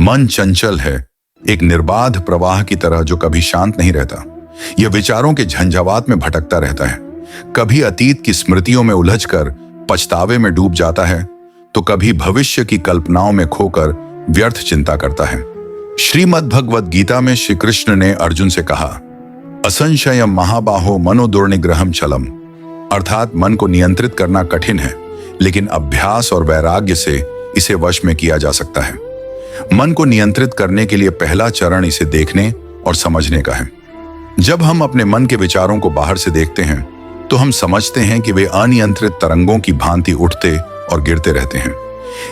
मन चंचल है, एक निर्बाध प्रवाह की तरह जो कभी शांत नहीं रहता। यह विचारों के झंझावात में भटकता रहता है। कभी अतीत की स्मृतियों में उलझकर पछतावे में डूब जाता है, तो कभी भविष्य की कल्पनाओं में खोकर व्यर्थ चिंता करता है। श्रीमद् भगवद गीता में श्री कृष्ण ने अर्जुन से कहा, असंशयम महाबाहो मनोदुर्निग्रहम चलम, अर्थात मन को नियंत्रित करना कठिन है, लेकिन अभ्यास और वैराग्य से इसे वश में किया जा सकता है। मन को नियंत्रित करने के लिए पहला चरण इसे देखने और समझने का है। जब हम अपने मन के विचारों को बाहर से देखते हैं तो हम समझते हैं कि वे अनियंत्रित तरंगों की भांति उठते और गिरते रहते हैं।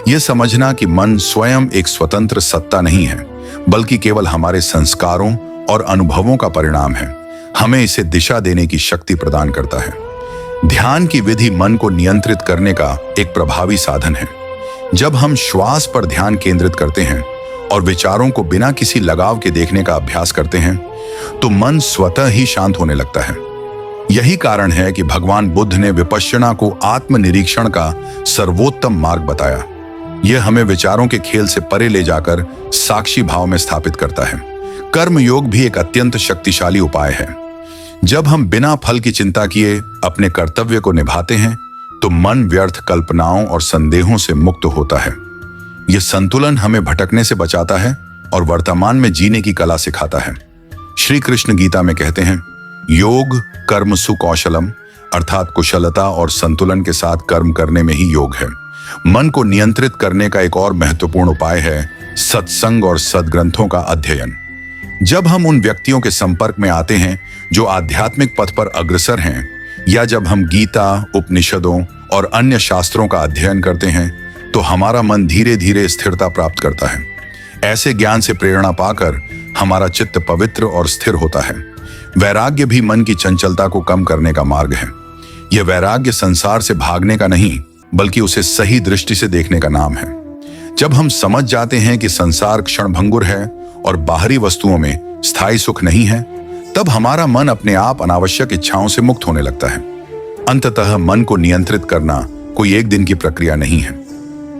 यह समझना कि मन स्वयं एक स्वतंत्र सत्ता नहीं है, बल्कि केवल हमारे संस्कारों और अनुभवों का परिणाम है, हमें इसे दिशा देने की शक्ति प्रदान करता है। ध्यान की विधि मन को नियंत्रित करने का एक प्रभावी साधन है। जब हम श्वास पर ध्यान केंद्रित करते हैं और विचारों को बिना किसी लगाव के देखने का अभ्यास करते हैं, तो मन स्वतः ही शांत होने लगता है। यही कारण है कि भगवान बुद्ध ने विपश्यना को आत्मनिरीक्षण का सर्वोत्तम मार्ग बताया। यह हमें विचारों के खेल से परे ले जाकर साक्षी भाव में स्थापित करता है। कर्म योग भी एक अत्यंत शक्तिशाली उपाय है। जब हम बिना फल की चिंता किए अपने कर्तव्य को निभाते हैं, तो मन व्यर्थ कल्पनाओं और संदेहों से मुक्त होता है। यह संतुलन हमें भटकने से बचाता है और वर्तमान में जीने की कला सिखाता है। श्री कृष्ण गीता में कहते हैं, योग कर्मसु कौशलम, अर्थात कुशलता और संतुलन के साथ कर्म करने में ही योग है। मन को नियंत्रित करने का एक और महत्वपूर्ण उपाय है सत्संग और सद्ग्रंथों का अध्ययन। जब हम उन व्यक्तियों के संपर्क में आते हैं जो आध्यात्मिक पथ पर अग्रसर हैं, या जब हम गीता, उपनिषदों और अन्य शास्त्रों का अध्ययन करते हैं, तो हमारा मन धीरे धीरे स्थिरता प्राप्त करता है। ऐसे ज्ञान से प्रेरणा पाकर हमारा चित्त पवित्र और स्थिर होता है। वैराग्य भी मन की चंचलता को कम करने का मार्ग है। यह वैराग्य संसार से भागने का नहीं, बल्कि उसे सही दृष्टि से देखने का नाम है। जब हम समझ जाते हैं कि संसार क्षणभंगुर है और बाहरी वस्तुओं में स्थायी सुख नहीं है, तब हमारा मन अपने आप अनावश्यक इच्छाओं से मुक्त होने लगता है। अंततः मन को नियंत्रित करना कोई एक दिन की प्रक्रिया नहीं है।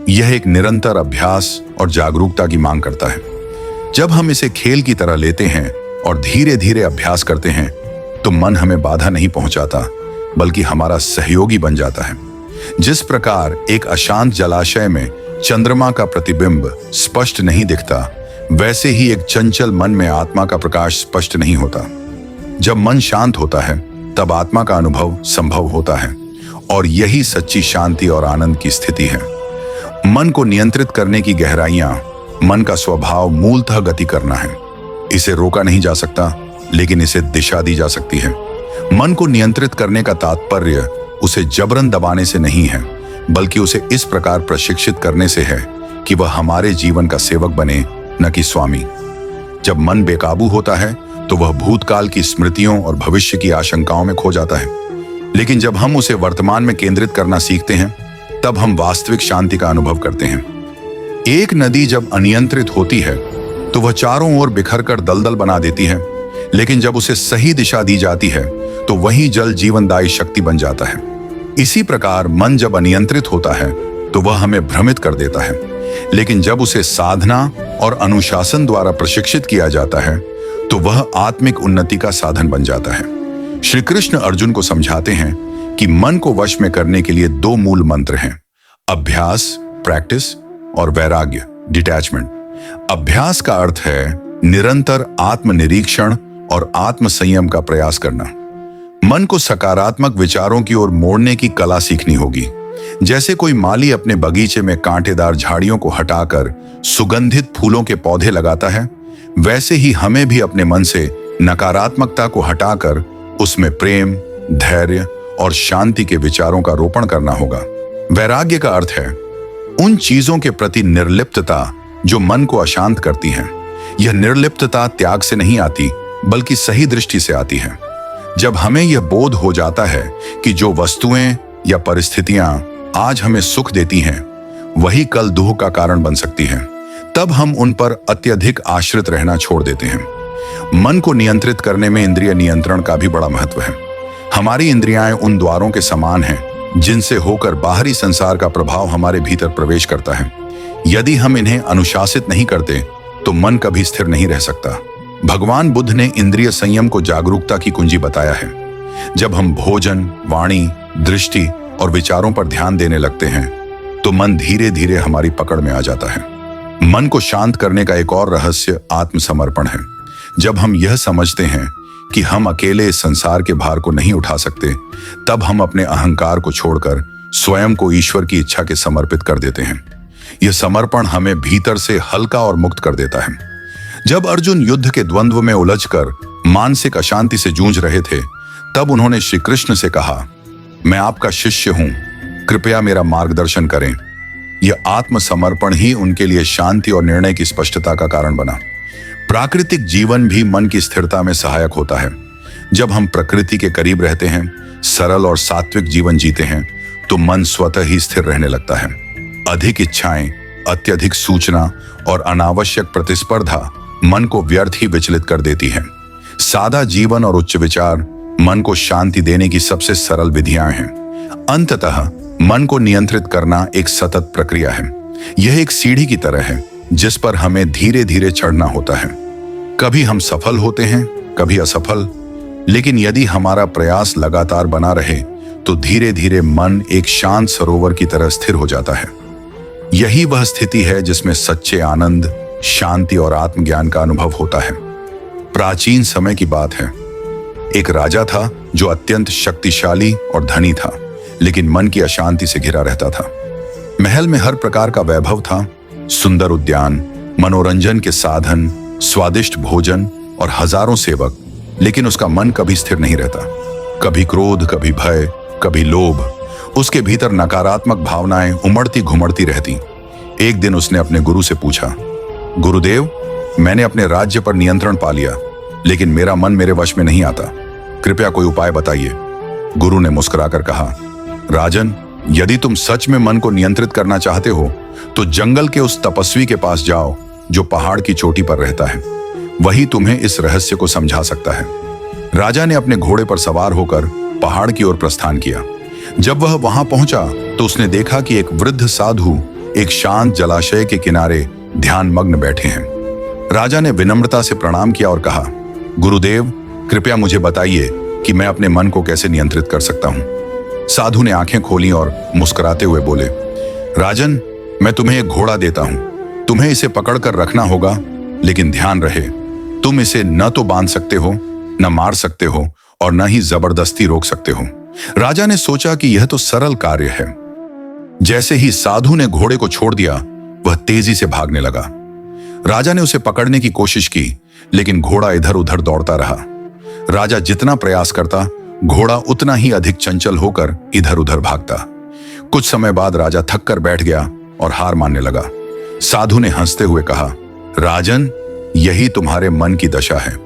यह एक निरंतर अभ्यास और जागरूकता की मांग करता है। जब हम इसे खेल की तरह लेते हैं और धीरे धीरे अभ्यास करते हैं, तो मन हमें बाधा नहीं पहुंचाता, बल्कि हमारा सहयोगी बन जाता है। जिस प्रकार एक अशांत जलाशय में चंद्रमा का प्रतिबिंब स्पष्ट नहीं दिखता, वैसे ही एक चंचल मन में आत्मा का प्रकाश स्पष्ट नहीं होता। जब मन शांत होता है, तब आत्मा का अनुभव संभव होता है, और यही सच्ची शांति और आनंद की स्थिति है। मन को नियंत्रित करने की गहराइयां मन का स्वभाव मूलतः गति करना है। इसे रोका नहीं जा सकता, लेकिन इसे दिशा दी जा सकती है। मन को नियंत्रित करने का तात्पर्य उसे जबरन दबाने से नहीं है, बल्कि उसे इस प्रकार प्रशिक्षित करने से है कि वह हमारे जीवन का सेवक बने, न कि स्वामी। जब मन बेकाबू होता है, तो वह भूतकाल की स्मृतियों और भविष्य की आशंकाओं में खो जाता है। लेकिन जब हम उसे वर्तमान में केंद्रित करना सीखते हैं, तब हम वास्तविक शांति का अनुभव करते हैं। एक नदी जब अनियंत्रित होती है, तो वह चारों ओर बिखरकर दलदल बना देती है, लेकिन जब उसे सही दिशा दी जाती है, तो वही जल जीवनदायी शक्ति बन जाता है। इसी प्रकार मन जब अनियंत्रित होता है, तो वह हमें भ्रमित कर देता है, लेकिन जब उसे साधना और अनुशासन द्वारा प्रशिक्षित किया जाता है, तो वह आत्मिक उन्नति का साधन बन जाता है। श्री कृष्ण अर्जुन को समझाते हैं कि मन को वश में करने के लिए दो मूल मंत्र हैं, अभ्यास, प्रैक्टिस, और वैराग्य, डिटैचमेंट। अभ्यास का अर्थ है निरंतर आत्मनिरीक्षण और आत्म संयम का प्रयास करना। मन को सकारात्मक विचारों की ओर मोड़ने की कला सीखनी होगी। जैसे कोई माली अपने बगीचे में कांटेदार झाड़ियों को हटाकर सुगंधित फूलों के पौधे लगाता है, वैसे ही हमें भी अपने मन से नकारात्मकता को हटाकर उसमें प्रेम, धैर्य और शांति के विचारों का रोपण करना होगा। वैराग्य का अर्थ है उन चीजों के प्रति निर्लिप्तता जो मन को अशांत करती हैं। यह निर्लिप्तता त्याग से नहीं आती, बल्कि सही दृष्टि से आती है। जब हमें यह बोध हो जाता है कि जो वस्तुएं या परिस्थितियां आज हमें सुख देती हैं, वही कल दुख का कारण बन सकती हैं, तब हम उन पर अत्यधिक आश्रित रहना छोड़ देते हैं। मन को नियंत्रित करने में इंद्रिय नियंत्रण का भी बड़ा महत्व है। हमारी इंद्रियां उन द्वारों के समान हैं जिनसे होकर बाहरी संसार का प्रभाव हमारे भीतर प्रवेश करता है। यदि हम इन्हें अनुशासित नहीं करते, तो मन कभी स्थिर नहीं रह सकता। भगवान बुद्ध ने इंद्रिय संयम को जागरूकता की कुंजी बताया है। जब हम भोजन, वाणी, दृष्टि और विचारों पर ध्यान देने लगते हैं तो मन धीरे धीरे हमारी पकड़ में आ जाता है। मन को शांत करने का एक और रहस्य आत्मसमर्पण है। जब हम यह समझते हैं कि हम अकेले इस संसार के भार को नहीं उठा सकते, तब हम अपने अहंकार को छोड़कर स्वयं को ईश्वर की इच्छा के समर्पित कर देते हैं। यह समर्पण हमें भीतर से हल्का और मुक्त कर देता है। जब अर्जुन युद्ध के द्वंद्व में उलझकर मानसिक अशांति से जूझ रहे थे, तब उन्होंने श्री कृष्ण से कहा, मैं आपका शिष्य हूं, कृपया मेरा मार्गदर्शन करें। यह आत्मसमर्पण ही उनके लिए शांति और निर्णय की स्पष्टता का कारण बना। प्राकृतिक जीवन भी मन की स्थिरता में सहायक होता है। जब हम प्रकृति के करीब रहते हैं, सरल और सात्विक जीवन जीते हैं, तो मन स्वतः ही स्थिर रहने लगता है। अधिक इच्छाएं, अत्यधिक सूचना और अनावश्यक प्रतिस्पर्धा मन को व्यर्थ ही विचलित कर देती है। सादा जीवन और उच्च विचार मन को शांति देने की सबसे सरल विधियां हैं। अंततः मन को नियंत्रित करना एक सतत प्रक्रिया है। यह एक सीढ़ी की तरह है जिस पर हमें धीरे धीरे चढ़ना होता है। कभी हम सफल होते हैं, कभी असफल, लेकिन यदि हमारा प्रयास लगातार बना रहे तो धीरे धीरे मन एक शांत सरोवर की तरह स्थिर हो जाता है। यही वह स्थिति है जिसमें सच्चे आनंद, शांति और आत्मज्ञान का अनुभव होता है। प्राचीन समय की बात है। एक राजा था जो अत्यंत शक्तिशाली और धनी था, लेकिन मन की अशांति से घिरा रहता था। महल में हर प्रकार का वैभव था, सुंदर उद्यान, मनोरंजन के साधन, स्वादिष्ट भोजन और हजारों सेवक, लेकिन उसका मन कभी स्थिर नहीं रहता। कभी क्रोध, कभी भय, कभी लोभ। उसके भीतर नकारात्मक भावनाएं उमड़ती घुमड़ती रहती। एक दिन उसने अपने गुरु से पूछा, गुरुदेव, मैंने अपने राज्य पर नियंत्रण पा लिया, लेकिन मेरा मन मेरे वश में नहीं आता, कृपया कोई उपाय बताइए। गुरु ने मुस्कुराकर कहा, राजन, यदि तुम सच में मन को नियंत्रित करना चाहते हो तो जंगल के उस तपस्वी के पास जाओ जो पहाड़ की चोटी पर रहता है। वही तुम्हें इस रहस्य को समझा सकता है। राजा ने अपने घोड़े पर सवार होकर पहाड़ की ओर प्रस्थान किया। जब वह वहां पहुंचा तो उसने देखा कि एक वृद्ध साधु एक शांत जलाशय के किनारे ध्यान मग्न बैठे हैं। राजा ने विनम्रता से प्रणाम किया और कहा, गुरुदेव, कृपया मुझे बताइए कि मैं अपने मन को कैसे नियंत्रित कर सकता हूं। साधु ने आंखें खोली और मुस्कुराते हुए बोले, राजन, मैं तुम्हें एक घोड़ा देता हूं। तुम्हें इसे पकड़कर रखना होगा, लेकिन ध्यान रहे, तुम इसे न तो बांध सकते हो, न मार सकते हो और न ही जबरदस्ती रोक सकते हो। राजा ने सोचा कि यह तो सरल कार्य है। जैसे ही साधु ने घोड़े को छोड़ दिया, वह तेजी से भागने लगा। राजा ने उसे पकड़ने की कोशिश की, लेकिन घोड़ा इधर उधर दौड़ता रहा। राजा जितना प्रयास करता, घोड़ा उतना ही अधिक चंचल होकर इधर उधर भागता। कुछ समय बाद राजा थक कर बैठ गया और हार मानने लगा। साधु ने हंसते हुए कहा, राजन, यही तुम्हारे मन की दशा है।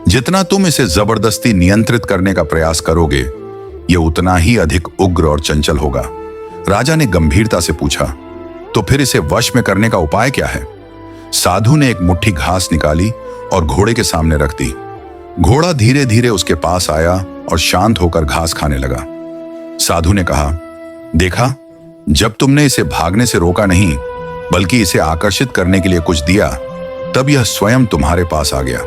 जितना तुम इसे जबरदस्ती नियंत्रित करने का प्रयास करोगे, यह उतना ही अधिक उग्र और चंचल होगा। राजा ने गंभीरता से पूछा, तो फिर इसे वश में करने का उपाय क्या है? साधु ने एक मुट्ठी घास निकाली और घोड़े के सामने रख दी। घोड़ा धीरे धीरे उसके पास आया और शांत होकर घास खाने लगा। साधु ने कहा, देखा, जब तुमने इसे भागने से रोका नहीं, बल्कि इसे आकर्षित करने के लिए कुछ दिया, तब यह स्वयं तुम्हारे पास आ गया।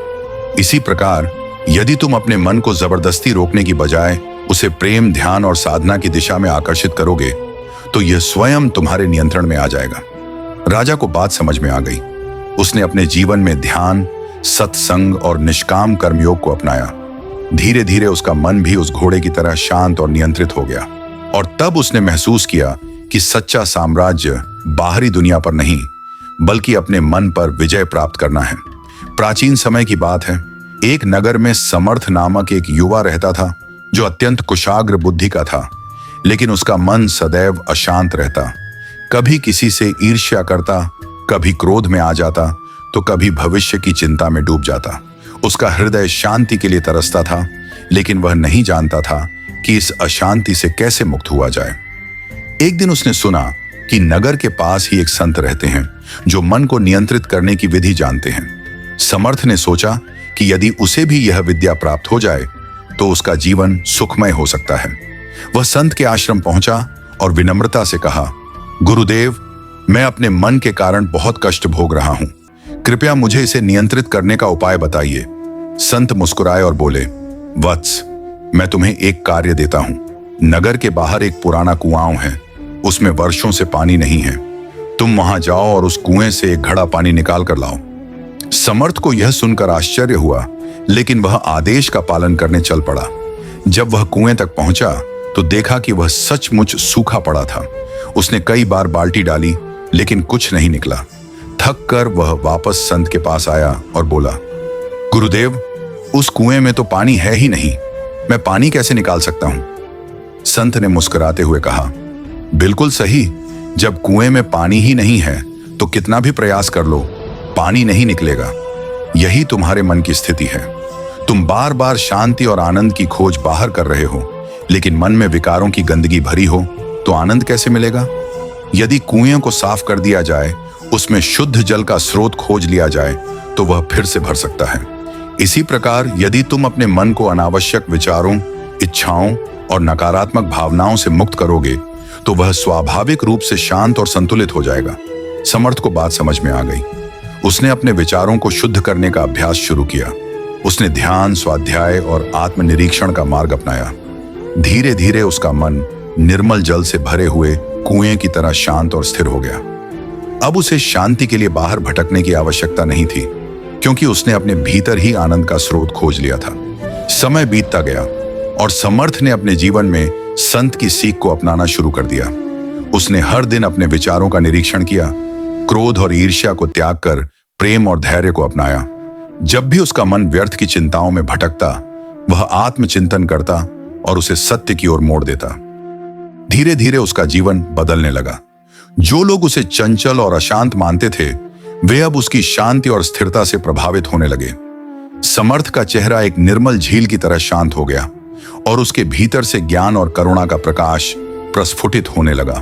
इसी प्रकार यदि तुम अपने मन को जबरदस्ती रोकने की बजाय उसे प्रेम, ध्यान और साधना की दिशा में आकर्षित करोगे, तो यह स्वयं तुम्हारे नियंत्रण में आ जाएगा। राजा को बात समझ में आ गई। उसने अपने जीवन में ध्यान, सत्संग और निष्काम कर्मयोग को अपनाया। धीरे धीरे उसका मन भी उस घोड़े की तरह शांत और नियंत्रित हो गया। और तब उसने महसूस किया कि सच्चा साम्राज्य बाहरी दुनिया पर नहीं, बल्कि अपने मन पर विजय प्राप्त करना है। प्राचीन समय की बात है। एक नगर में समर्थ नामक एक युवा रहता था जो अत्यंत कुशाग्र बुद्धि का था, लेकिन उसका मन सदैव अशांत रहता। कभी किसी से ईर्ष्या करता, कभी क्रोध में आ जाता, तो कभी भविष्य की चिंता में डूब जाता। उसका हृदय शांति के लिए तरसता था, लेकिन वह नहीं जानता था कि इस अशांति से कैसे मुक्त हुआ जाए। एक दिन उसने सुना कि नगर के पास ही एक संत रहते हैं जो मन को नियंत्रित करने की विधि जानते हैं। समर्थ ने सोचा कि यदि उसे भी यह विद्या प्राप्त हो जाए तो उसका जीवन सुखमय हो सकता है। वह संत के आश्रम पहुंचा और विनम्रता से कहा, गुरुदेव, मैं अपने मन के कारण बहुत कष्ट भोग रहा हूं। कृपया मुझे इसे नियंत्रित करने का उपाय बताइए। संत मुस्कुराए और बोले, वत्स, मैं तुम्हें एक कार्य देता हूं। नगर के बाहर एक पुराना कुआं है, उसमें वर्षों से पानी नहीं है। तुम वहां जाओ और उस कुएं से एक घड़ा पानी निकाल कर लाओ। समर्थ को यह सुनकर आश्चर्य हुआ, लेकिन वह आदेश का पालन करने चल पड़ा। जब वह कुएं तक पहुंचा तो देखा कि वह सचमुच सूखा पड़ा था। उसने कई बार बाल्टी डाली, लेकिन कुछ नहीं निकला। थक कर वह वापस संत के पास आया और बोला, गुरुदेव, उस कुएं में तो पानी है ही नहीं, मैं पानी कैसे निकाल सकता हूं? संत ने मुस्कुराते हुए कहा, बिल्कुल सही, जब कुएं में पानी ही नहीं है तो कितना भी प्रयास कर लो, पानी नहीं निकलेगा। यही तुम्हारे मन की स्थिति है। तुम बार बार शांति और आनंद की खोज बाहर कर रहे हो, लेकिन मन में विकारों की गंदगी भरी हो तो आनंद कैसे मिलेगा? यदि कुएं को साफ कर दिया जाए, उसमें शुद्ध जल का स्रोत खोज लिया जाए तो वह फिर से भर सकता है। इसी प्रकार यदि तुम अपने मन को अनावश्यक विचारों, इच्छाओं और नकारात्मक भावनाओं से मुक्त करोगे तो वह स्वाभाविक रूप से शांत और संतुलित हो जाएगा। समर्थ को बात समझ में आ गई। उसने अपने विचारों को शुद्ध करने का अभ्यास शुरू किया। उसने ध्यान, स्वाध्याय और आत्मनिरीक्षण का मार्ग अपनाया। धीरे धीरे उसका मन निर्मल जल से भरे हुए कुएं की तरह शांत और स्थिर हो गया। अब उसे शांति के लिए बाहर भटकने की आवश्यकता नहीं थी, क्योंकि उसने अपने भीतर ही आनंद का स्रोत खोज लिया था। समय बीतता गया और समर्थ ने अपने जीवन में संत की सीख को अपनाना शुरू कर दिया। उसने हर दिन अपने विचारों का निरीक्षण किया, क्रोध और ईर्ष्या को त्याग कर प्रेम और धैर्य को अपनाया। जब भी उसका मन व्यर्थ की चिंताओं में भटकता, वह आत्मचिंतन करता और उसे सत्य की ओर मोड़ देता। धीरे धीरे उसका जीवन बदलने लगा। जो लोग उसे चंचल और अशांत मानते थे, वे अब उसकी शांति और स्थिरता से प्रभावित होने लगे। समर्थ का चेहरा एक निर्मल झील की तरह शांत हो गया और उसके भीतर से ज्ञान और करुणा का प्रकाश प्रस्फुटित होने लगा।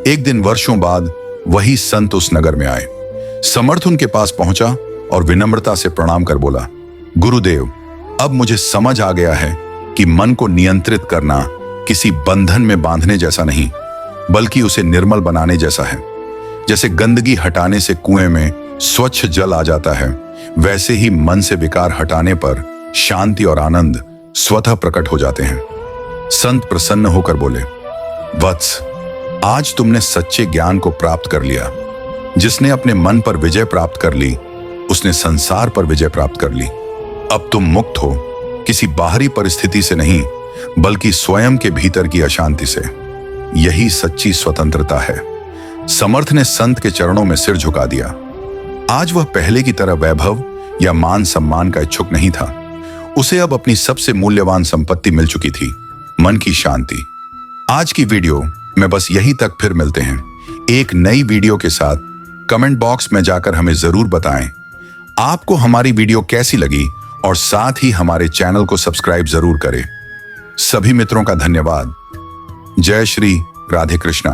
एक दिन वर्षों बाद वही संत उस नगर में आए। समर्थ उनके पास पहुंचा और विनम्रता से प्रणाम कर बोला, गुरुदेव, अब मुझे समझ आ गया है कि मन को नियंत्रित करना किसी बंधन में बांधने जैसा नहीं, बल्कि उसे निर्मल बनाने जैसा है। जैसे गंदगी हटाने से कुएं में स्वच्छ जल आ जाता है, वैसे ही मन से विकार हटाने पर शांति और आनंद स्वतः प्रकट हो जाते हैं। संत प्रसन्न होकर बोले, वत्स, आज तुमने सच्चे ज्ञान को प्राप्त कर लिया। जिसने अपने मन पर विजय प्राप्त कर ली, उसने संसार पर विजय प्राप्त कर ली। अब तुम मुक्त हो, किसी बाहरी परिस्थिति से नहीं, बल्कि स्वयं के भीतर की अशांति से। यही सच्ची स्वतंत्रता है। समर्थ ने संत के चरणों में सिर झुका दिया। आज वह पहले की तरह वैभव या मान सम्मान का इच्छुक नहीं था। उसे अब अपनी सबसे मूल्यवान संपत्ति मिल चुकी थी, मन की शांति। आज की वीडियो में बस यहीं तक, फिर मिलते हैं एक नई वीडियो के साथ। कमेंट बॉक्स में जाकर हमें जरूर बताएं आपको हमारी वीडियो कैसी लगी और साथ ही हमारे चैनल को सब्सक्राइब जरूर करें। सभी मित्रों का धन्यवाद। जय श्री राधे कृष्णा।